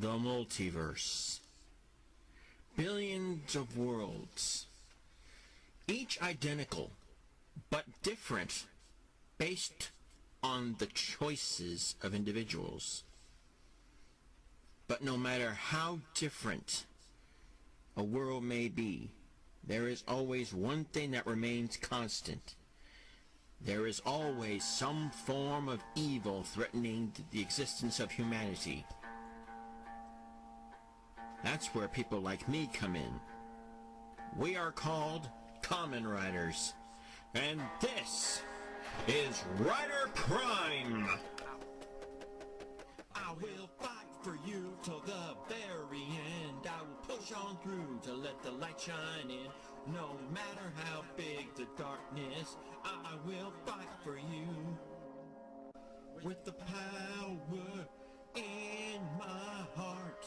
The multiverse. Billions of worlds. Each identical, but different, based on the choices of individuals. But no matter how different a world may be, there is always one thing that remains constant. There is always some form of evil threatening the existence of humanity. That's where people like me come in. We are called Kamen Riders. And this is Rider Prime! I will fight for you till the very end. I will push on through to let the light shine in. No matter how big the darkness, I will fight for you. With the power in my heart.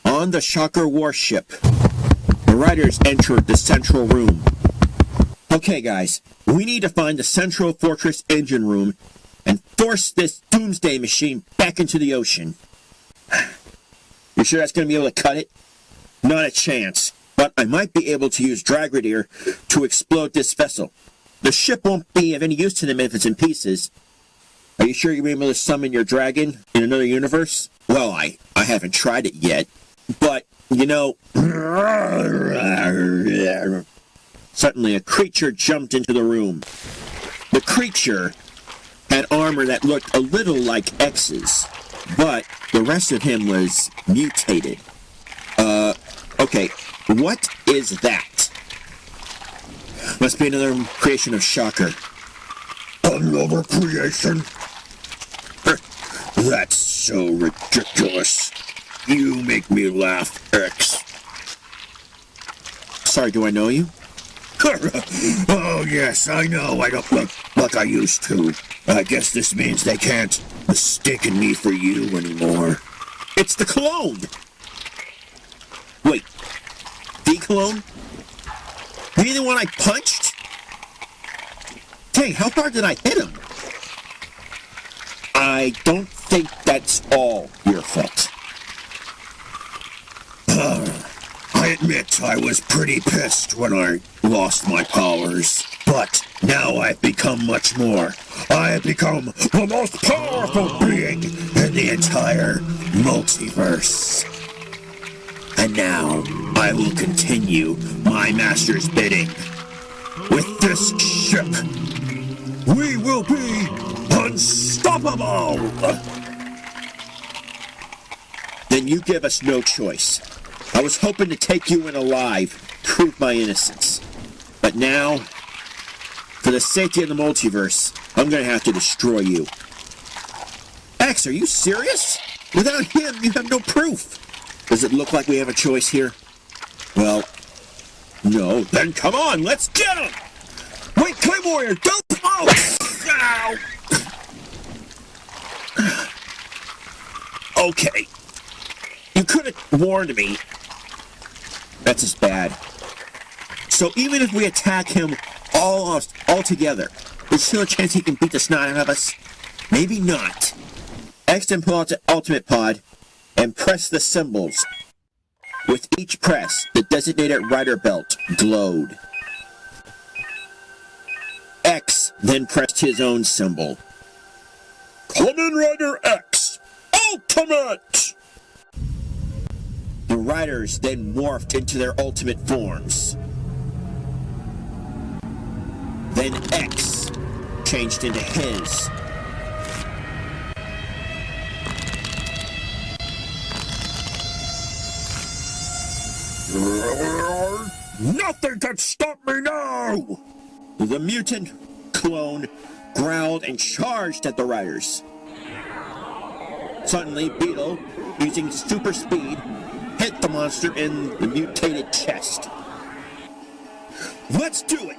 On the Shocker warship, the riders entered the central room. Okay guys, we need to find the Central Fortress engine room and force this doomsday machine back into the ocean. You sure that's going to be able to cut it? Not a chance, but I might be able to use Dragridir to explode this vessel. The ship won't be of any use to them if it's in pieces. Are you sure you'll be able to summon your dragon in another universe? Well, I haven't tried it yet. But, you know, suddenly a creature jumped into the room. The creature had armor that looked a little like X's, but the rest of him was mutated. Okay, what is that? Must be another creation of Shocker. Another creation? That's so ridiculous. You make me laugh, X. Sorry, do I know you? Oh, yes, I know. I don't look like I used to. I guess this means they can't mistake me for you anymore. It's the clone! Wait, the clone? You mean the one I punched? Dang, how hard did I hit him? I don't think that's all your fault. I admit I was pretty pissed when I lost my powers, but now I've become much more. I have become the most powerful being in the entire multiverse. And now I will continue my master's bidding. With this ship, we will be unstoppable! Then you give us no choice. I was hoping to take you in alive, prove my innocence. But now, for the safety of the multiverse, I'm gonna have to destroy you. X, are you serious? Without him, you have no proof. Does it look like we have a choice here? Well, no. Then come on, let's get him! Wait, Clay Warrior, don't... Oh! Ow! Okay. You could have warned me. That's as bad. So even if we attack him all together, there's still a chance he can beat the snot out of us? Maybe not. X then pull out the ultimate pod and press the symbols. With each press, the designated rider belt glowed. X then pressed his own symbol. Kamen Rider X! Ultimate! The riders then morphed into their ultimate forms. Then X changed into his. Nothing can stop me now! The mutant clone growled and charged at the riders. Suddenly, Beetle, using super speed, hit the monster in the mutated chest. Let's do it!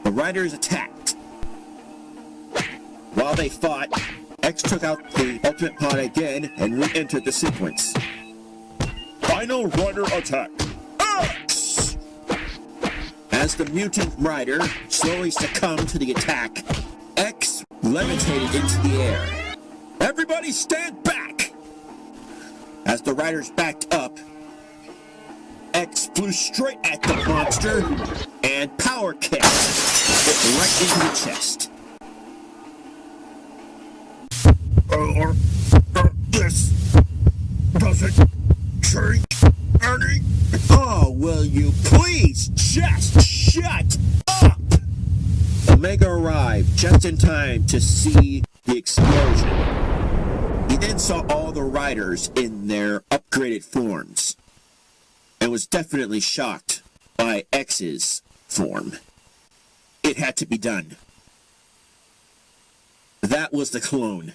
The riders attacked. While they fought, X took out the ultimate pod again and re-entered the sequence. Final rider attack! X! As the mutant rider slowly succumbed to the attack, X levitated into the air. Everybody stand back! As the riders backed up, X flew straight at the monster and power kicked it right into the chest. This doesn't change any. Oh, will you please just shut up? Omega arrived just in time to see the explosion. He then saw all the riders in their upgraded forms and was definitely shocked by X's form. It had to be done. That was the clone.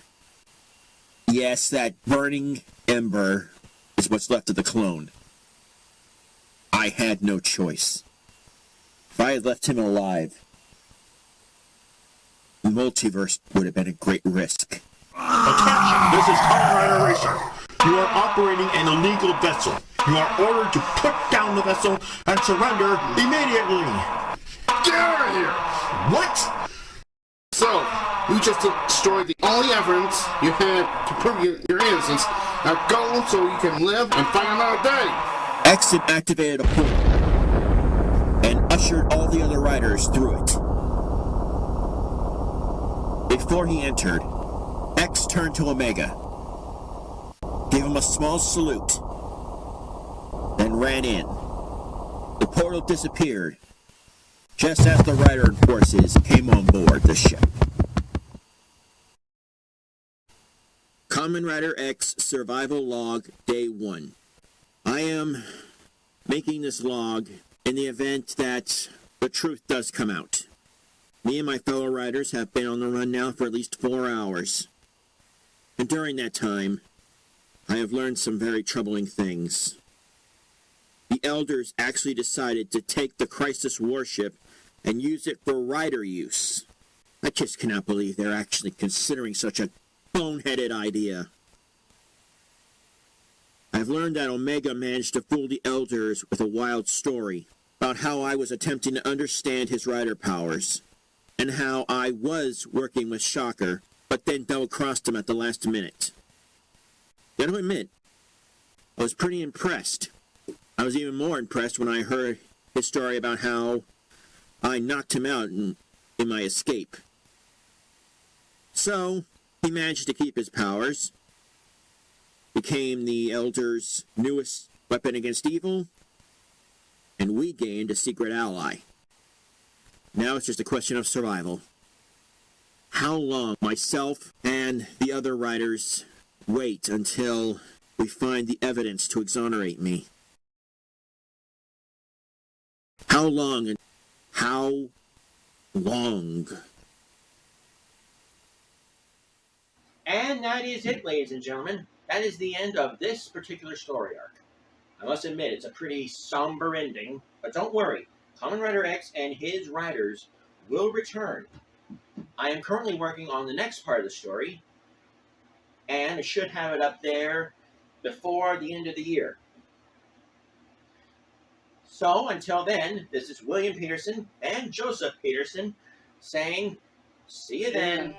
Yes, that burning ember is what's left of the clone. I had no choice. If I had left him alive, the multiverse would have been a great risk. Attention, this is Kamen Rider Racer. You are operating an illegal vessel. You are ordered to put down the vessel and surrender immediately. Get out of here! What? So, you just destroyed the only evidence you had to prove your innocence. Now go so you can live and fight another day. X had activated a portal and ushered all the other riders through it. Before he entered, X turned to Omega, gave him a small salute, then ran in. The portal disappeared just as the rider forces came on board the ship. Kamen Rider X Survival Log Day 1. I am making this log in the event that the truth does come out. Me and my fellow riders have been on the run now for at least 4 hours. And during that time, I have learned some very troubling things. The elders actually decided to take the Crisis warship and use it for rider use. I just cannot believe they're actually considering such a boneheaded idea. I've learned that Omega managed to fool the elders with a wild story about how I was attempting to understand his rider powers, and how I was working with Shocker, but then double-crossed him at the last minute. Gotta admit, I was pretty impressed. I was even more impressed when I heard his story about how I knocked him out in my escape. So, he managed to keep his powers, became the Elder's newest weapon against evil, and we gained a secret ally. Now it's just a question of survival. How long myself and the other riders wait until we find the evidence to exonerate me? How long and how long? And that is it, ladies and gentlemen. That is the end of this particular story arc. I must admit, it's a pretty somber ending, but don't worry. Kamen Rider X and his riders will return. I am currently working on the next part of the story, and I should have it up there before the end of the year. So, until then, this is William Peterson and Joseph Peterson saying, see you then.